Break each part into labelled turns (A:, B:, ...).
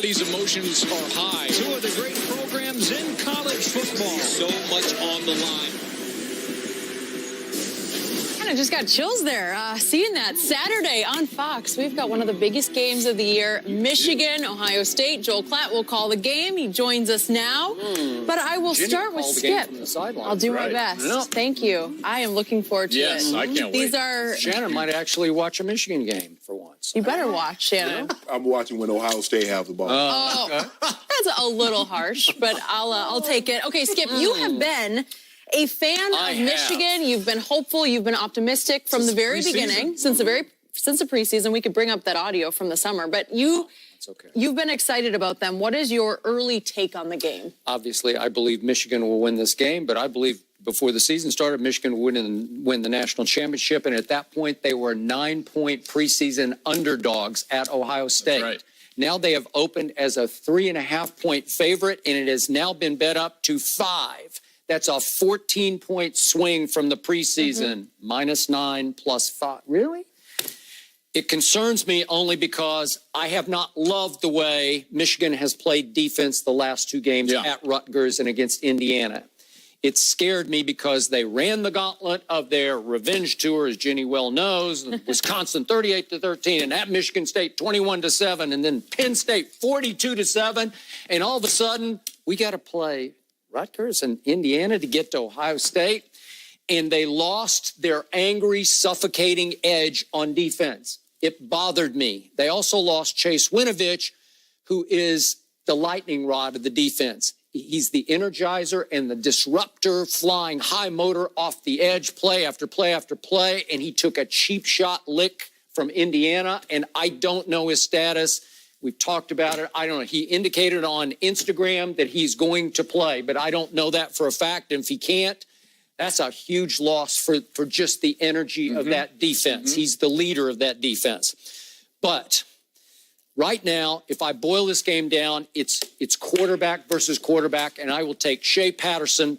A: Everybody's emotions are high.
B: Two of the great programs in college football.
A: So much on the line.
C: Kind of just got chills there. Seeing that Saturday on Fox, we've got one of the biggest games of the year. Michigan, Ohio State. Joel Klatt will call the game. He joins us now. But I will start with Skip. I'll do my best. Yeah. Thank you. I am looking forward to it.
A: Yes, I can't wait.
D: Shannon might actually watch a Michigan game for once.
C: You better watch, Shannon.
E: I'm watching when Ohio State have the ball.
C: That's a little harsh, but I'll take it. Okay, Skip, you have been a fan of Michigan. You've been hopeful. You've been optimistic from the very beginning, since the preseason. We could bring up that audio from the summer, but you've been excited about them. What is your early take on the game?
D: Obviously, I believe Michigan will win this game, but I believe before the season started, Michigan would win the national championship, and at that point, they were 9-point preseason underdogs at Ohio State.
A: Right.
D: Now they have opened as a 3.5-point favorite, and it has now been bet up to 5. That's a 14-point swing from the preseason, -9 plus 5. Really? It concerns me only because I have not loved the way Michigan has played defense the last 2 games at Rutgers and against Indiana. It scared me because they ran the gauntlet of their revenge tour, as Jenny well knows. Wisconsin 38-13, and at Michigan State 21-7, and then Penn State 42-7, and all of a sudden we got to play Rutgers and Indiana to get to Ohio State, and they lost their angry, suffocating edge on defense. It bothered me. They also lost Chase Winovich, who is the lightning rod of the defense. He's the energizer and the disruptor, flying high motor off the edge, play after play after play, and he took a cheap shot lick from Indiana, and I don't know his status. We've talked about it. I don't know. He indicated on Instagram that he's going to play, but I don't know that for a fact. And if he can't, that's a huge loss for just the energy of that defense. He's the leader of that defense. But right now, if I boil this game down, it's quarterback versus quarterback, and I will take Shea Patterson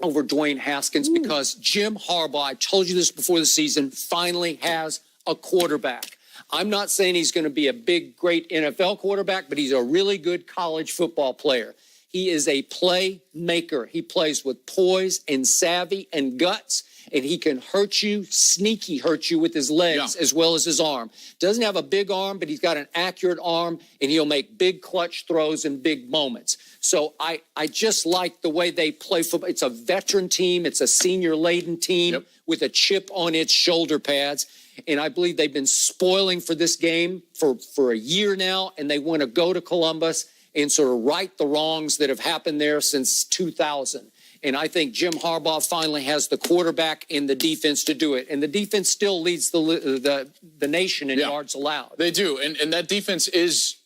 D: over Dwayne Haskins because Jim Harbaugh, I told you this before the season, finally has a quarterback. I'm not saying he's going to be a big, great NFL quarterback, but he's a really good college football player. He is a playmaker. He plays with poise and savvy and guts, and he can hurt you, sneaky hurt you with his legs as well as his arm. Doesn't have a big arm, but he's got an accurate arm, and he'll make big clutch throws in big moments. So I just like the way they play football. It's a veteran team. It's a senior-laden team with a chip on its shoulder pads. And I believe they've been spoiling for this game for a year now, and they want to go to Columbus and sort of right the wrongs that have happened there since 2000. And I think Jim Harbaugh finally has the quarterback and the defense to do it. And the defense still leads the nation in yards allowed.
A: They do, and that defense is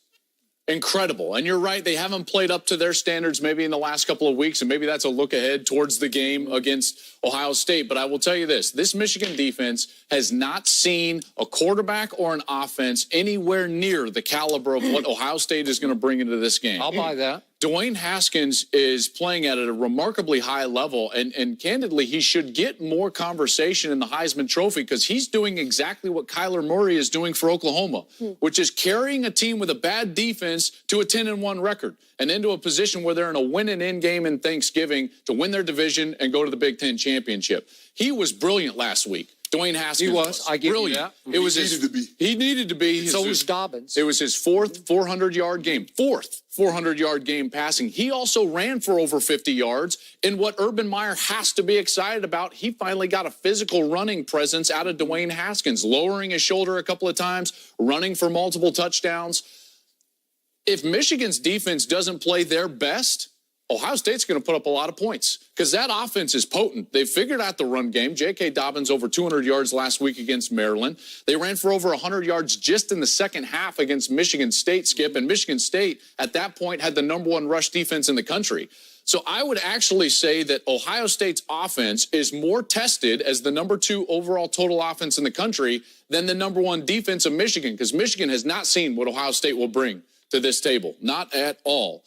A: incredible. And you're right, they haven't played up to their standards maybe in the last couple of weeks, and maybe that's a look ahead towards the game against Ohio State. But I will tell you this Michigan defense has not seen a quarterback or an offense anywhere near the caliber of what Ohio State is going to bring into this game.
D: I'll buy that.
A: Dwayne Haskins is playing at a remarkably high level, and candidly, he should get more conversation in the Heisman Trophy because he's doing exactly what Kyler Murray is doing for Oklahoma, which is carrying a team with a bad defense to a 10-1 record and into a position where they're in a win-and-in game in Thanksgiving to win their division and go to the Big Ten championship. He was brilliant last week. Dwayne Haskins.
D: He was. I give you that.
A: It was he needed to be.
D: So was Dobbins.
A: It was his 4th 400-yard game. 4th 400-yard game passing. He also ran for over 50 yards. And what Urban Meyer has to be excited about, he finally got a physical running presence out of Dwayne Haskins, lowering his shoulder a couple of times, running for multiple touchdowns. If Michigan's defense doesn't play their best, Ohio State's going to put up a lot of points because that offense is potent. They figured out the run game. J.K. Dobbins over 200 yards last week against Maryland. They ran for over 100 yards just in the second half against Michigan State, Skip, and Michigan State at that point had the #1 rush defense in the country. So I would actually say that Ohio State's offense is more tested as the #2 overall total offense in the country than the #1 defense of Michigan because Michigan has not seen what Ohio State will bring to this table. Not at all.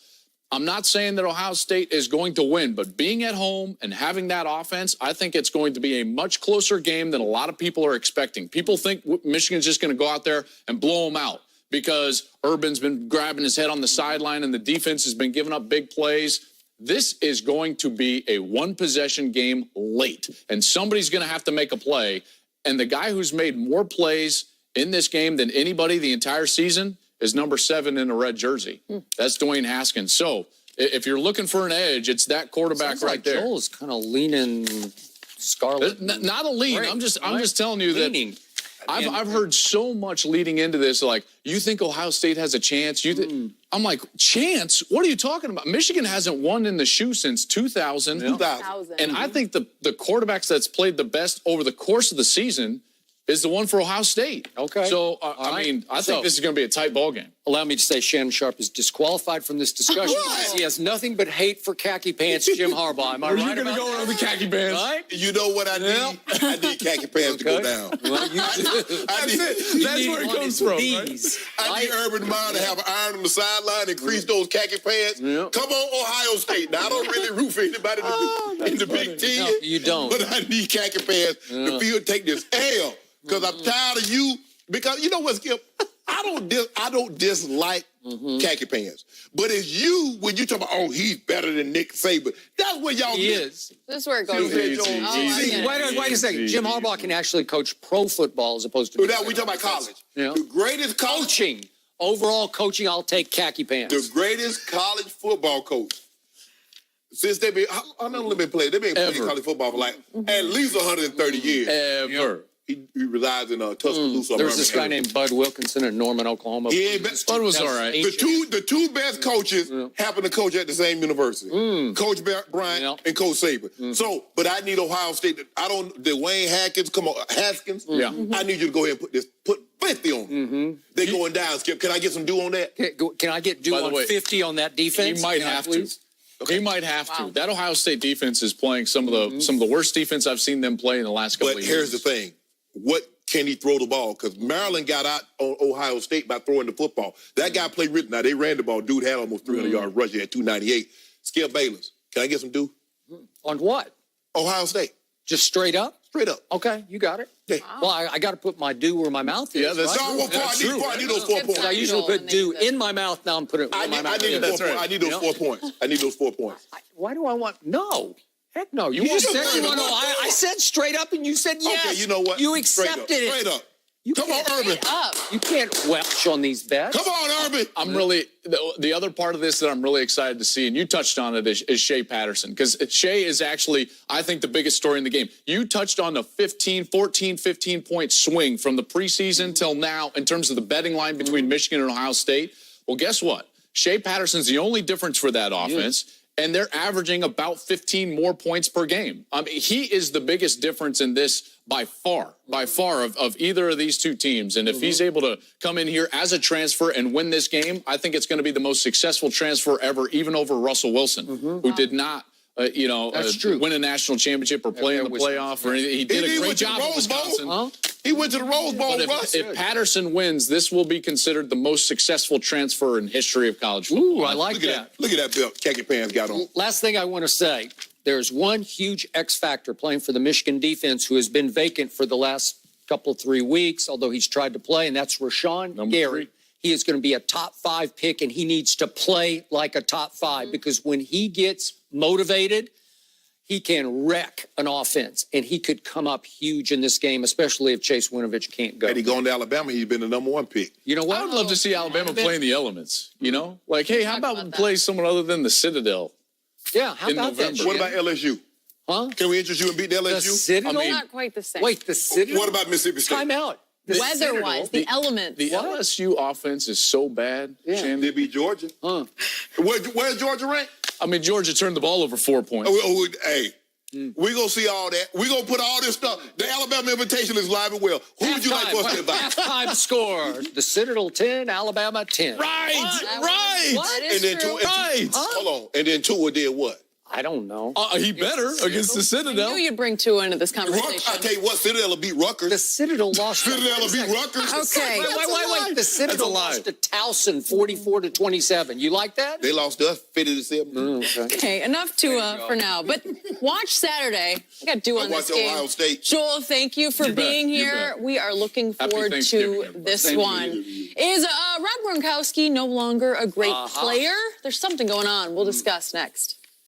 A: I'm not saying that Ohio State is going to win, but being at home and having that offense, I think it's going to be a much closer game than a lot of people are expecting. People think Michigan's just going to go out there and blow them out because Urban's been grabbing his head on the sideline and the defense has been giving up big plays. This is going to be a one-possession game late, and somebody's going to have to make a play. And the guy who's made more plays in this game than anybody the entire season is number 7 in a red jersey. That's Dwayne Haskins. So if you're looking for an edge, it's that quarterback right there.
D: Joel's kind of leaning scarlet.
A: Not a lean.
D: Right.
A: I'm just telling you
D: Leaning.
A: that I've heard so much leading into this. Like, you think Ohio State has a chance? I'm like, chance? What are you talking about? Michigan hasn't won in the shoe since 2000.
E: 2000.
A: And I think the quarterbacks that's played the best over the course of the season is the one for Ohio State.
D: Okay.
A: So,
D: All right.
A: I think this is going to be a tight ball game.
D: Allow me to say Shannon Sharp is disqualified from this discussion. He has nothing but hate for khaki pants Jim Harbaugh. Am I right
A: You're going to go over the khaki pants.
D: Right?
E: You know what I need? I need khaki pants to go down.
D: Well, you
A: That's where it comes from, right?
D: These.
E: I need Urban Meyer to have an iron on the sideline and crease those khaki pants.
D: Yeah.
E: Come on, Ohio State. Now, I don't really root for anybody in the Big Ten.
D: No, you don't.
E: But I need khaki pants to feel take this L. Because I'm tired of you. Because you know what, Skip? I don't dislike khaki pants. But it's you when you talk about, oh, he's better than Nick Saban. That's what y'all
D: He
E: get.
D: is.
C: This is where it goes.
A: Easy.
D: Wait a second. Jim Harbaugh can actually coach pro football as opposed to.
E: Now we talk about college.
D: Yeah.
E: The greatest
D: Coaching. Overall coaching, I'll take khaki pants.
E: The greatest college football coach since they've been, how long have they been playing? They've been playing college football for like at least 130 years.
A: Ever.
E: He resides in Tuscaloosa.
D: There was this guy named Bud Wilkinson in Norman, Oklahoma.
E: Yeah,
A: Bud was all right.
E: The two best coaches happen to coach at the same university. Coach Bryant and Coach Saban. So, but I need Ohio State. Dwayne Haskins.
A: Yeah.
E: I need you to go ahead and put 50 on them. They're going down, Skip. Can I get some due on that?
D: Can I get due
A: By the
D: on
A: way,
D: 50 on that defense?
A: He might have to.
E: Okay.
A: He might have to. That Ohio State defense is playing some of the worst defense I've seen them play in the last couple of
E: But
A: years.
E: here's the thing. What can he throw the ball? Because Maryland got out on Ohio State by throwing the football. That guy played really. Now, they ran the ball. Dude had almost 300 yards rushing at 298. Skip Bayless. Can I get some due?
D: On what?
E: Ohio State.
D: Just straight up?
E: Straight up.
D: Okay, you got it.
E: Yeah.
D: Well, I got to put my due where my mouth is.
A: Yeah, that's
D: right?
E: No, what part? I need those 4
C: It's
E: points.
D: I usually put due in my mouth. Now I'm putting it
E: I
D: where my
E: need,
D: mouth
E: I need,
D: is.
E: those 4 points. I need those 4 points. I need those 4 points.
D: Why do I want? No. Heck no. You
E: want
D: just said
E: straight
D: you
E: up.
D: want to. I said straight up and you said yes.
E: Okay, you know what?
D: You
E: Straight up.
D: accepted it.
E: Straight up.
D: You
E: Come on,
D: can't-
E: Urban.
C: Up.
D: You can't welch on these bets.
E: Come on, Urban.
A: I'm really the other part of this that I'm really excited to see, and you touched on it, is Shea Patterson, because Shea is actually, I think, the biggest story in the game. You touched on the 15-point swing from the preseason till now in terms of the betting line between Michigan and Ohio State. Well, guess what? Shea Patterson's the only difference for that offense. And they're averaging about 15 more points per game. I mean, he is the biggest difference in this by far of either of these two teams. And if he's able to come in here as a transfer and win this game, I think it's going to be the most successful transfer ever, even over Russell Wilson, who did not, win a national championship or play in the playoff or anything. He did a great job at Wisconsin.
E: He went to the Rose Bowl,
A: But
E: Russ.
A: if Patterson wins, this will be considered the most successful transfer in history of college football.
D: Ooh, I like
E: Look at
D: that.
E: that. Look at that belt khaki pants got on.
D: Last thing I want to say, there's one huge X factor playing for the Michigan defense who has been vacant for the last couple, 3 weeks, although he's tried to play, and that's Rashawn Gary.
A: 3.
D: He is going to be a top 5 pick, and he needs to play like a top 5 because when he gets motivated, he can wreck an offense, and he could come up huge in this game, especially if Chase Winovich can't go.
E: Had he gone to Alabama, he'd been the number 1 pick.
D: You know what?
A: I would love to see Alabama play in the elements, you know? Like, hey, how about we play someone other than the Citadel?
D: Yeah, how
A: in
D: about that?
A: November.
E: What about LSU?
D: Huh?
E: Can we interest you and beat the
D: The
E: LSU?
D: Citadel?
C: Not quite the same.
D: Wait, the Citadel?
E: What about Mississippi State?
D: Time out. The
C: Weather-wise, the elements.
A: The LSU offense is so bad, Shannon.
E: They beat Georgia. Where's Georgia ranked?
A: I mean, Georgia turned the ball over 4 points.
E: Hey, we gonna see all that. We gonna put all this stuff. The Alabama invitation is live and well. Who would you like for us to invite?
D: Halftime score. The Citadel 10, Alabama 10.
A: Right.
C: That is
E: And then
C: true.
E: hold on. And then Tua did what?
D: I don't know.
A: He better against the
C: I
A: Citadel.
C: knew you'd bring Tua into this
E: I
C: conversation.
E: tell you what, Citadel will beat Rutgers.
D: The Citadel lost.
E: Citadel will beat Rutgers.
C: Okay.
D: Wait. The Citadel
A: lie.
D: lost to Towson 44-27. You like that?
E: They lost to us 50-7.
C: Okay, enough Tua for now. But watch Saturday. I got due on
E: Watch
C: this game.
E: Ohio State.
C: Joel, thank you for
A: You bet,
C: being
A: you
C: here.
A: bet.
C: We are looking
A: Happy
C: forward
A: Thanksgiving,
C: to
A: everybody.
C: this
A: Thank you.
C: one. Is Rob Gronkowski no longer a great player? There's something going on. We'll discuss next.